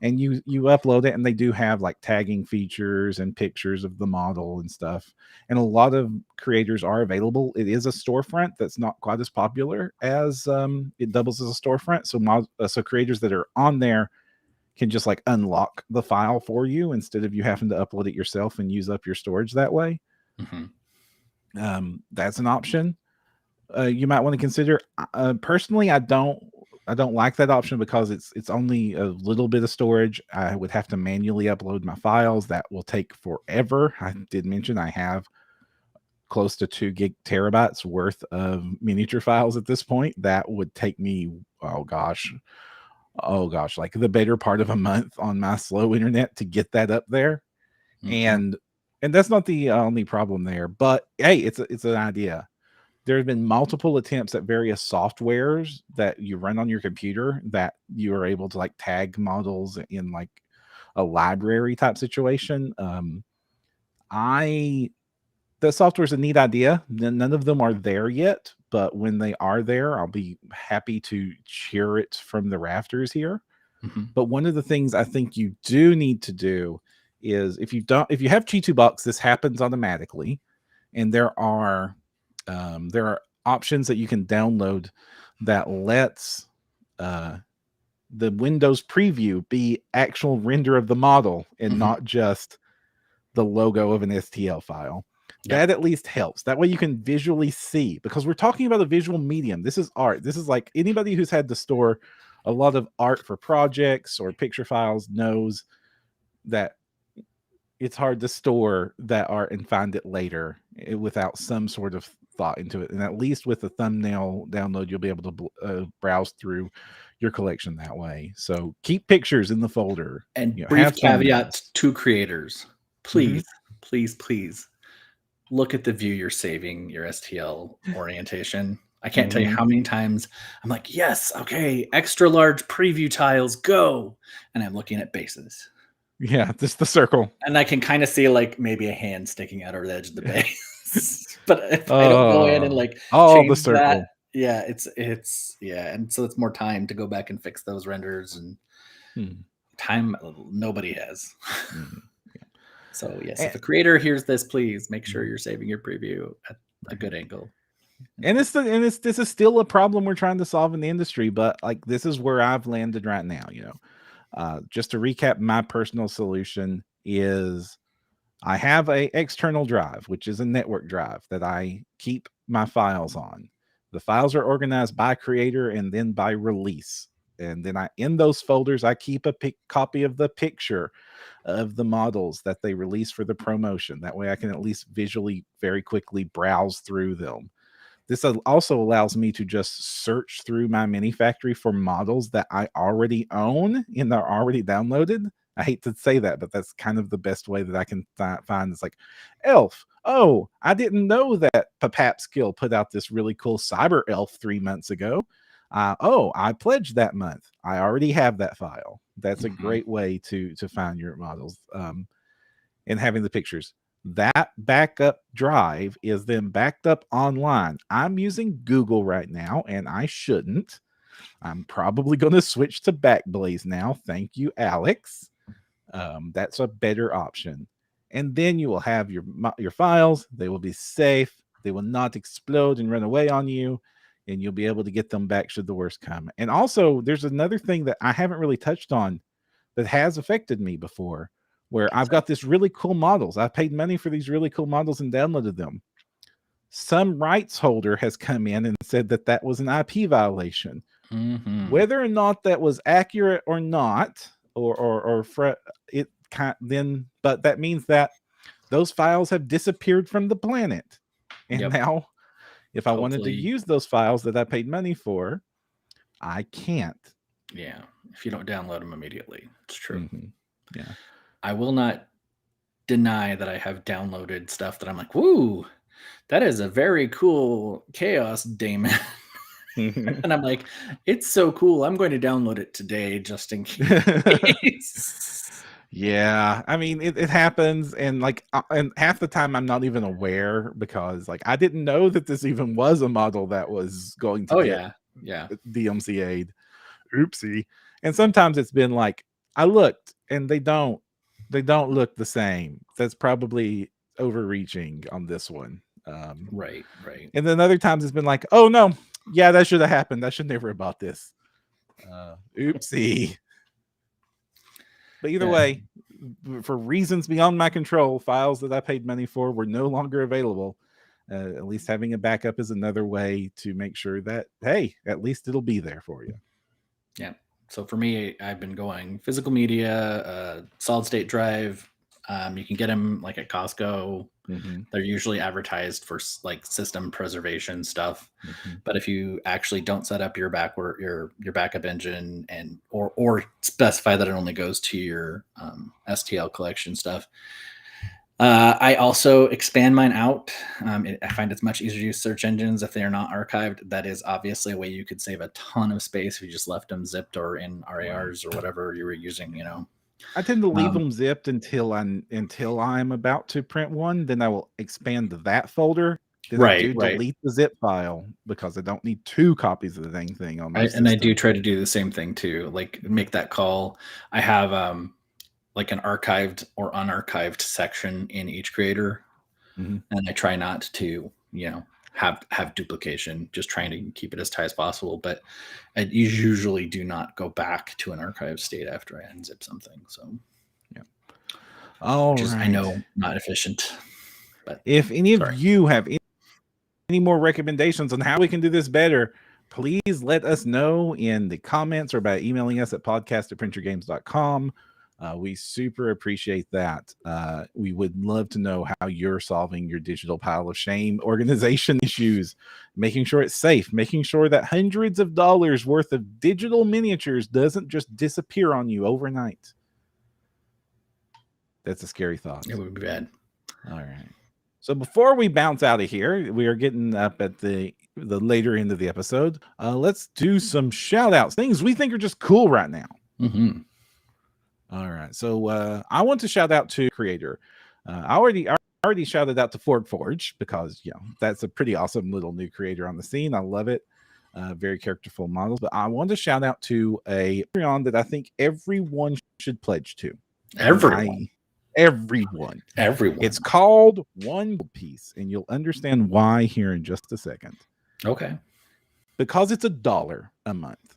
And you upload it, and they do have like tagging features and pictures of the model and stuff. And a lot of creators are available. It is a storefront that's not quite as popular as it doubles as a storefront. So creators that are on there can just like unlock the file for you instead of you having to upload it yourself and use up your storage that way. That's an option you might want to consider. Personally, I don't like that option because it's only a little bit of storage. I would have to manually upload my files. That will take forever. I did mention I have close to 2 terabytes worth of miniature files at this point. That would take me, oh gosh, like the better part of a month on my slow internet to get that up there. And that's not the only problem there, but hey, it's an idea. There have been multiple attempts at various softwares that you run on your computer that you are able to like tag models in like a library type situation. The software's a neat idea. None of them are there yet, but when they are there, I'll be happy to cheer it from the rafters here. But one of the things I think you do need to do is if you have G2Box, this happens automatically, and there are options that you can download that lets the Windows preview be actual render of the model and not just the logo of an STL file. That at least helps. That way you can visually see, because we're talking about a visual medium. This is art. This is like anybody who's had to store a lot of art for projects or picture files knows that it's hard to store that art and find it later without some sort of thought into it. And at least with the thumbnail download, you'll be able to browse through your collection that way. So keep pictures in the folder. And brief caveats to creators. Please, please look at the view you're saving your STL orientation. I can't tell you how many times I'm like, yes, okay, extra large preview tiles, go. And I'm looking at bases. Yeah, just the circle. And I can kind of see like maybe a hand sticking out over the edge of the base. But if I don't go in and like change the circle. That, yeah, it's and so it's more time to go back and fix those renders, and time nobody has. So yes, if a creator hears this, please make sure you're saving your preview at a good angle. And this is still a problem we're trying to solve in the industry, but like this is where I've landed right now. Just to recap, my personal solution is I have a external drive, which is a network drive that I keep my files on. The files are organized by creator and then by release. And then in those folders, I keep a copy of the picture of the models that they release for the promotion. That way I can at least visually very quickly browse through them. This also allows me to just search through my mini factory for models that I already own and are already downloaded. I hate to say that, but that's kind of the best way that I can find. It's like, Elf. Oh, I didn't know that Papapskill put out this really cool Cyber Elf 3 months ago. I pledged that month. I already have that file. That's a great way to find your models and having the pictures. That backup drive is then backed up online. I'm using Google right now, and I shouldn't. I'm probably going to switch to Backblaze now. Thank you, Alex. That's a better option. And then you will have your files. They will be safe. They will not explode and run away on you. And you'll be able to get them back should the worst come. And also, there's another thing that I haven't really touched on that has affected me before, where I've got this really cool models. I paid money for these really cool models and downloaded them. Some rights holder has come in and said that was an IP violation. Whether or not that was accurate or not, but that means that those files have disappeared from the planet. And now, if I wanted to use those files that I paid money for, I can't. Yeah, if you don't download them immediately. It's true. Yeah. I will not deny that I have downloaded stuff that I'm like, woo, that is a very cool Chaos Daemon. And I'm like, it's so cool. I'm going to download it today just in case. Yeah, I mean, it happens, and and half the time I'm not even aware because I didn't know that this even was a model that was going to get DMCA'd. Oopsie. And sometimes it's been I looked and they don't look the same. That's probably overreaching on this one. Right. And then other times it's been oh no, yeah, that should have happened. I should never have bought this. Oopsie. But either way, for reasons beyond my control, files that I paid money for were no longer available. At least having a backup is another way to make sure that, hey, at least it'll be there for you. Yeah. So for me, I've been going physical media, solid state drive. You can get them at Costco. Mm-hmm. They're usually advertised for system preservation stuff. Mm-hmm. But if you actually don't set up your backup engine or specify that it only goes to your STL collection stuff, I also expand mine out. I find it's much easier to use search engines if they are not archived. That is obviously a way you could save a ton of space if you just left them zipped or in RARs or whatever you were using. I tend to leave them zipped until I'm about to print one. Then I will expand that folder. Then I do delete the zip file because I don't need 2 copies of the dang thing on my system. And I do try to do the same thing too. Make that call. I have an archived or unarchived section in each creator. Mm-hmm. And I try not to, have duplication, just trying to keep it as tight as possible. But I usually do not go back to an archived state after I unzip something. So, yeah. All right. I know, not efficient. But if any of you have any more recommendations on how we can do this better, please let us know in the comments or by emailing us at podcast@printyourgames.com. We super appreciate that. We would love to know how you're solving your digital pile of shame organization issues, making sure it's safe, making sure that hundreds of dollars worth of digital miniatures doesn't just disappear on you overnight. That's a scary thought. It would be bad. All right. So before we bounce out of here, we are getting up at the later end of the episode. Let's do some shout outs, things we think are just cool right now. Mm-hmm. All right. So I want to shout out to creator. I already shouted out to Ford Forge because that's a pretty awesome little new creator on the scene. I love it. Very characterful models. But I want to shout out to a Patreon that I think everyone should pledge to. Everyone. It's called One Piece, and you'll understand why here in just a second. Okay. Because it's $1 a month.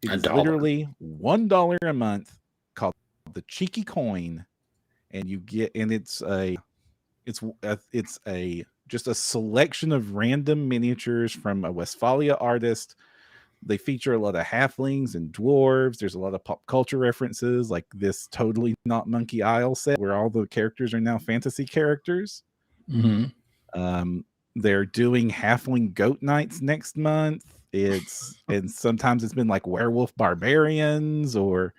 It's literally $1 a month, called the Cheeky Coin, and you get, and it's just a selection of random miniatures from a Westphalia artist. They feature a lot of halflings and dwarves. There's a lot of pop culture references, like this Totally Not Monkey Isle set where all the characters are now fantasy characters. Mm-hmm. They're doing halfling goat nights next month. And sometimes it's been like werewolf barbarians or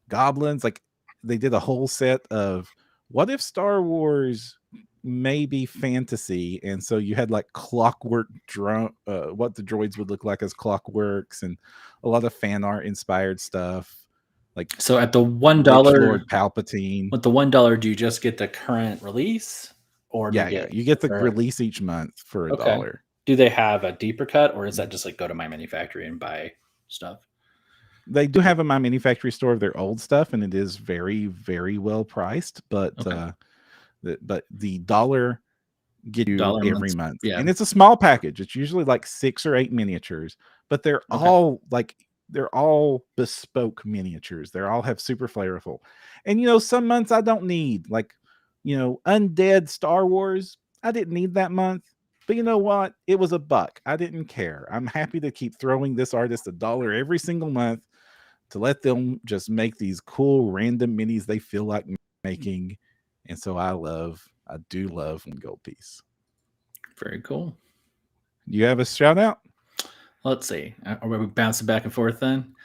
goblins. Like they did a whole set of what if Star Wars maybe fantasy, and so you had like clockwork what the droids would look like as clockworks, and a lot of fan art inspired stuff. Like, so at the $1 Lord Palpatine, with the $1, do you just get the current release, or you get the release each month for $1? Do they have a deeper cut, or is that just like go to My Manufactory and buy stuff? They do have a My Manufactory store of their old stuff, and it is very, very well priced, but but the $1 get you every month. Yeah. And it's a small package. It's usually like 6 or 8 miniatures, but they're all bespoke miniatures. They all have super flavorful. And some months I don't need Undead Star Wars. I didn't need that month. But you know what? It was $1. I didn't care. I'm happy to keep throwing this artist $1 every single month to let them just make these cool random minis they feel like making. And so I do love One Gold Piece. Very cool. You have a shout out? Let's see. Are we bouncing back and forth then?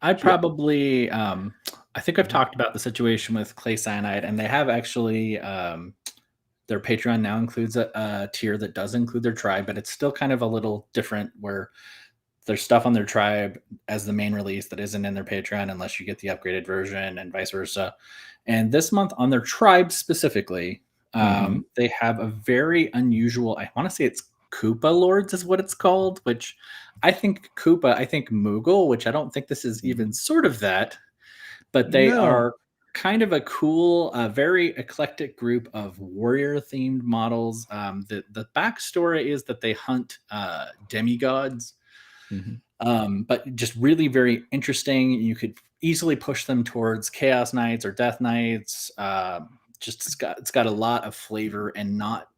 I'd probably, I think I've talked about the situation with Clay Cyanide, and they have actually, their Patreon now includes a tier that does include their tribe, but it's still kind of a little different where there's stuff on their tribe as the main release that isn't in their Patreon unless you get the upgraded version, and vice versa. And this month on their tribe specifically, they have a very unusual, I want to say it's Koopa Lords is what it's called, which I think Moogle, which I don't think this is even sort of that, but they are kind of a cool, very eclectic group of warrior themed models. The backstory is that they hunt demigods, but just really very interesting. You could easily push them towards Chaos Knights or Death Knights. It's got a lot of flavor and not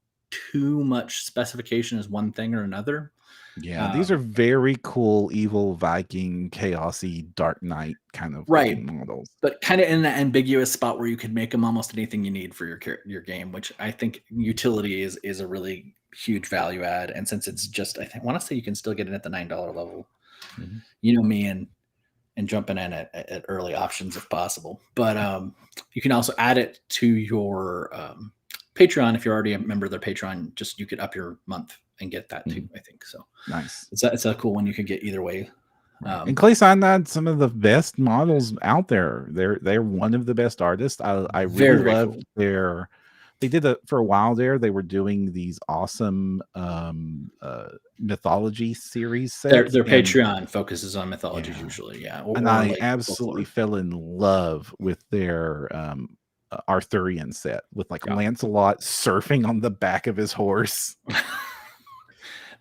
too much specification as one thing or another. Yeah, these are very cool, evil Viking, chaosy, Dark Knight kind of models, but kind of in an ambiguous spot where you could make them almost anything you need for your game, which I think utility is a really huge value add. And since it's just, I want to say you can still get it at the $9 level. You know me and jumping in at early options if possible, but you can also add it to your Patreon if you're already a member of their Patreon. Just you could up your month and get that too. I think so. Nice. It's a cool one you could get either way. And Clay-san had some of the best models out there. They're one of the best artists. I really loved their. They did for a while there. They were doing these awesome mythology series sets. Their Patreon focuses on mythologies usually, and I absolutely fell in love with their Arthurian set with Lancelot surfing on the back of his horse.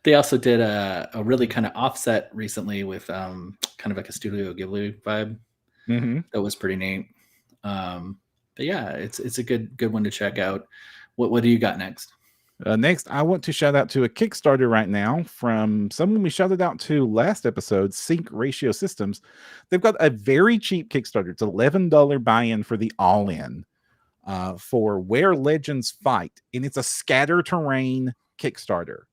They also did a really kind of offset recently with kind of like a Studio Ghibli vibe. That was pretty neat. But yeah, it's a good one to check out. What do you got next? Next, I want to shout out to a Kickstarter right now from someone we shouted out to last episode, Sync Ratio Systems. They've got a very cheap Kickstarter. It's $11 buy-in for the all-in for Where Legends Fight, and it's a scatter terrain Kickstarter,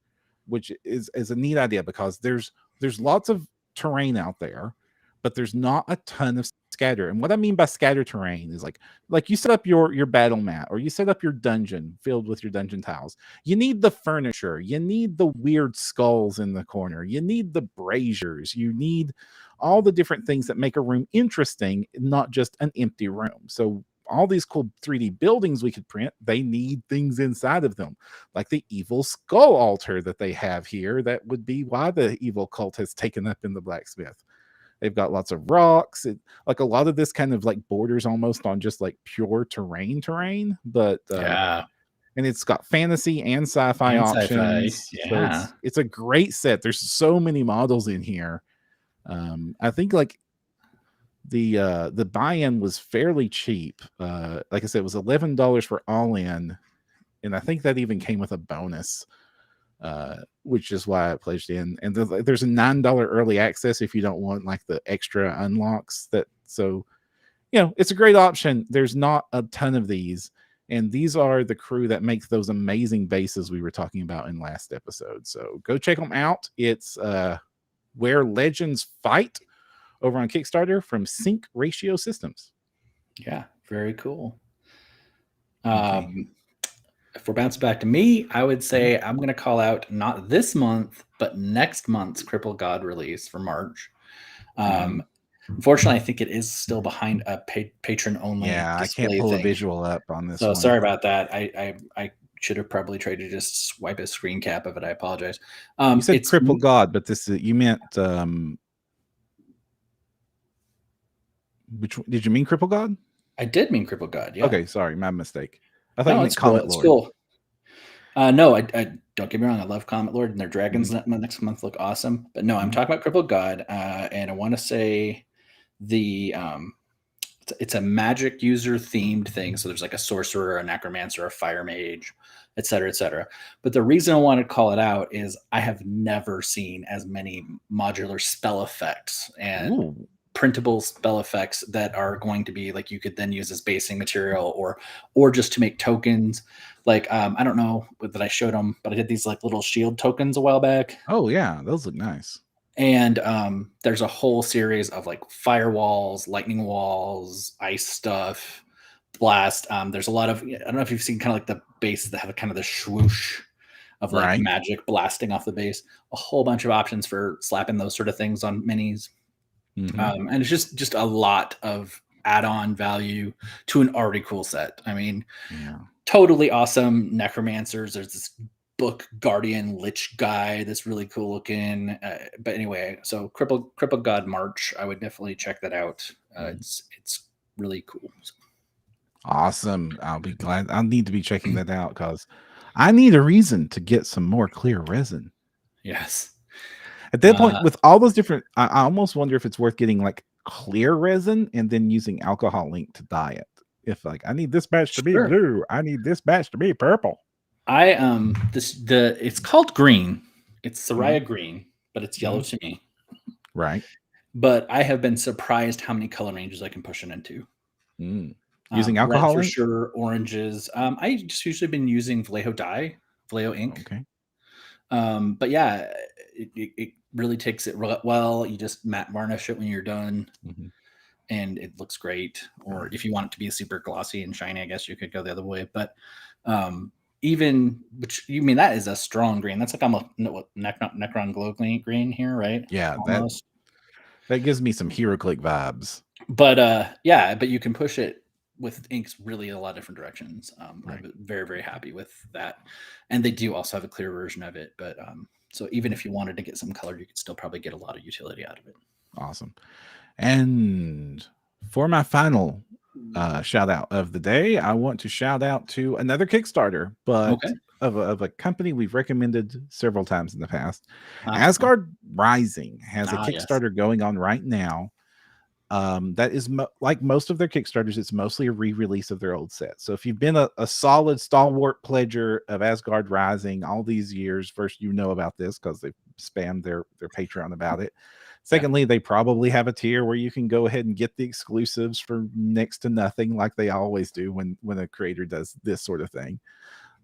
which is a neat idea because there's lots of terrain out there, but there's not a ton of scatter. And what I mean by scatter terrain is like you set up your battle mat, or you set up your dungeon filled with your dungeon tiles. You need the furniture, you need the weird skulls in the corner, you need the braziers, you need all the different things that make a room interesting, not just an empty room. So all these cool 3D buildings we could print, they need things inside of them, like the evil skull altar that they have here. That would be why the evil cult has taken up in the blacksmith. They've got lots of rocks. Like a lot of this kind of borders almost on just pure terrain, but and it's got fantasy and sci-fi options. So it's a great set. There's so many models in here. I think the buy-in was fairly cheap. Like I said, it was $11 for all in, and I think that even came with a bonus, which is why I pledged in. And there's a $9 early access if you don't want the extra unlocks. So it's a great option. There's not a ton of these, and these are the crew that make those amazing bases we were talking about in last episode. So go check them out. It's Where Legends Fight over on Kickstarter from Sync Ratio Systems. Yeah, very cool. If we're bouncing back to me, I would say I'm going to call out not this month, but next month's Cripple God release for March. Unfortunately, I think it is still behind a patron only. Yeah, I can't pull a visual up on this. So sorry about that. I should have probably tried to just swipe a screen cap of it. I apologize. You said Cripple God, but you meant which did you mean Cripple God? I did mean Cripple God. Yeah. Okay, sorry, my mistake. I thought you meant Comet Lord. Cool. No, I don't get me wrong. I love Comet Lord, and their dragons next month look awesome. But no, I'm talking about Cripple God, and I want to say it's a magic user themed thing. So there's a sorcerer, a necromancer, a fire mage, et cetera, et cetera. But the reason I want to call it out is I have never seen as many modular spell effects and printable spell effects that are going to be you could then use as basing material or just to make tokens. I don't know that I showed them, but I did these little shield tokens a while back. Oh yeah, those look nice. And there's a whole series of firewalls, lightning walls, ice stuff, blast. There's a lot of, I don't know if you've seen kind of the bases that have kind of the swoosh of like magic blasting off the base. A whole bunch of options for slapping those sort of things on minis. And it's just a lot of add-on value to an already cool set. I mean, totally awesome necromancers. There's this book guardian lich guy that's really cool looking. But anyway, so crippled god march, I would definitely check that out. It's really cool. Awesome. I'll be glad. I'll need to be checking that out because I need a reason to get some more clear resin. Yes. At that point, with all those different, I almost wonder if it's worth getting like clear resin and then using alcohol ink to dye it. If like I need this batch to be blue, I need this batch to be purple. It's called green. It's Soraya green, but it's yellow to me. Right. But I have been surprised how many color ranges I can push it into. Using alcohol for sure, oranges. I just usually been using Vallejo ink. Okay. But yeah, it really takes it well. You just matte varnish it when you're done, and it looks great. Or if you want it to be super glossy and shiny, I guess you could go the other way. But that is a strong green. That's like almost Necron glow green here, right? Yeah, that gives me some HeroClick vibes. But but you can push it with inks really a lot of different directions. I'm very, very happy with that. And they do also have a clear version of it. But so even if you wanted to get some color, you could still probably get a lot of utility out of it. Awesome. And for my final shout out of the day, I want to shout out to another Kickstarter, but of a company we've recommended several times in the past. Asgard Rising has a Kickstarter going on right now. That is like most of their Kickstarters, it's mostly a re-release of their old set. So if you've been a solid stalwart pledger of Asgard Rising all these years, first, you know about this because they've spammed their Patreon about it. Secondly, they probably have a tier where you can go ahead and get the exclusives for next to nothing, like they always do when a creator does this sort of thing.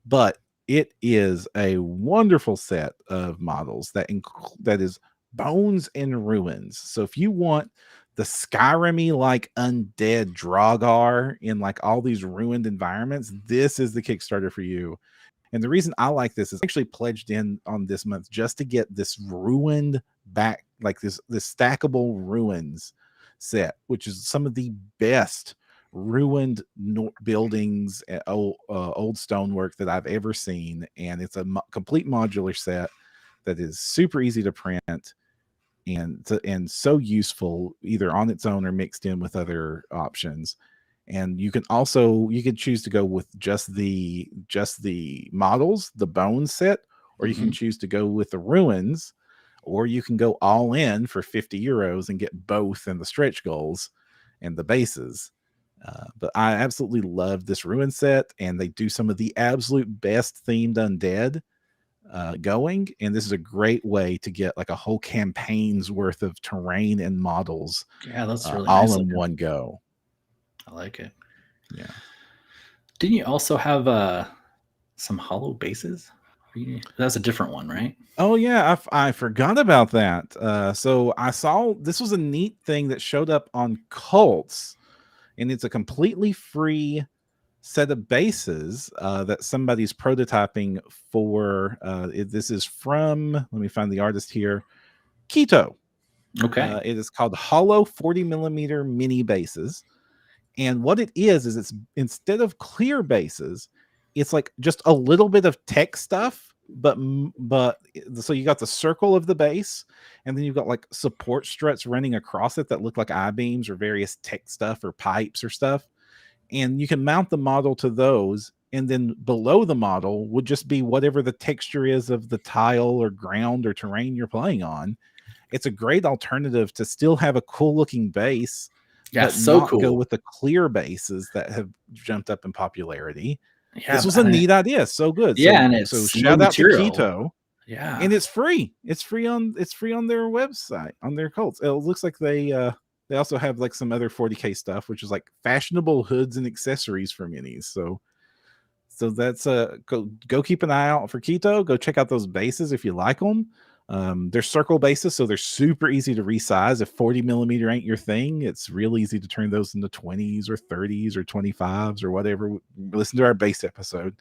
But it is a wonderful set of models that is Bones and Ruins. So if you want the Skyrim-y like undead Draugr in like all these ruined environments, this is the Kickstarter for you. And the reason I like this is I actually pledged in on this month just to get this ruined back, like this stackable ruins set, which is some of the best ruined buildings, old stonework that I've ever seen. And it's a complete modular set that is super easy to print and so useful either on its own or mixed in with other options. And you can choose to go with just the models, the Bones set, or you can choose to go with the ruins, or you can go all in for 50 euros and get both and the stretch goals and the bases. But I absolutely love this ruin set, and they do some of the absolute best themed undead going, and this is a great way to get like a whole campaign's worth of terrain and models that's really all in one go. I like it. Yeah. Didn't you also have some hollow bases? That's a different one, right? Oh yeah, I forgot about that. So I saw this was a neat thing that showed up on Cults, and it's a completely free set of bases that somebody's prototyping for. This is from, let me find the artist here, Keto. Okay. It is called Hollow 40mm mini bases. And what it is it's instead of clear bases, it's like just a little bit of tech stuff, but so you got the circle of the base, and then you've got like support struts running across it that look like I-beams or various tech stuff or pipes or stuff. And you can mount the model to those, and then below the model would just be whatever the texture is of the tile or ground or terrain you're playing on. It's a great alternative to still have a cool looking base, but so not cool. Go with the clear bases that have jumped up in popularity. This was a neat idea. So good. Yeah, and it's so shout out to Keto. Yeah, and it's free. It's free on their website, on their Cults. It looks like they also have like some other 40K stuff, which is like fashionable hoods and accessories for minis. So that's go keep an eye out for Keto. Go check out those bases if you like them. They're circle bases, so they're super easy to resize. If 40mm ain't your thing, it's real easy to turn those into 20s or 30s or 25s or whatever. Listen to our base episode.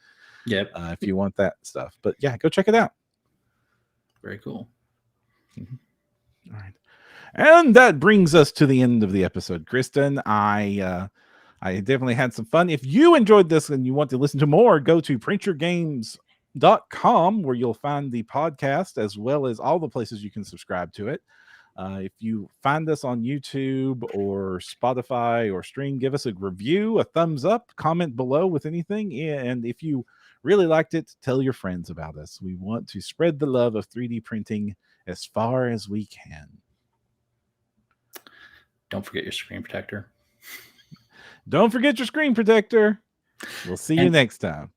Yep. If you want that stuff. But yeah, go check it out. Very cool. Mm-hmm. All right. And that brings us to the end of the episode, Kristen. I definitely had some fun. If you enjoyed this and you want to listen to more, go to printyourgames.com, where you'll find the podcast as well as all the places you can subscribe to it. If you find us on YouTube or Spotify or Stream, give us a review, a thumbs up, comment below with anything. And if you really liked it, tell your friends about us. We want to spread the love of 3D printing as far as we can. Don't forget your screen protector. Don't forget your screen protector. We'll see you next time.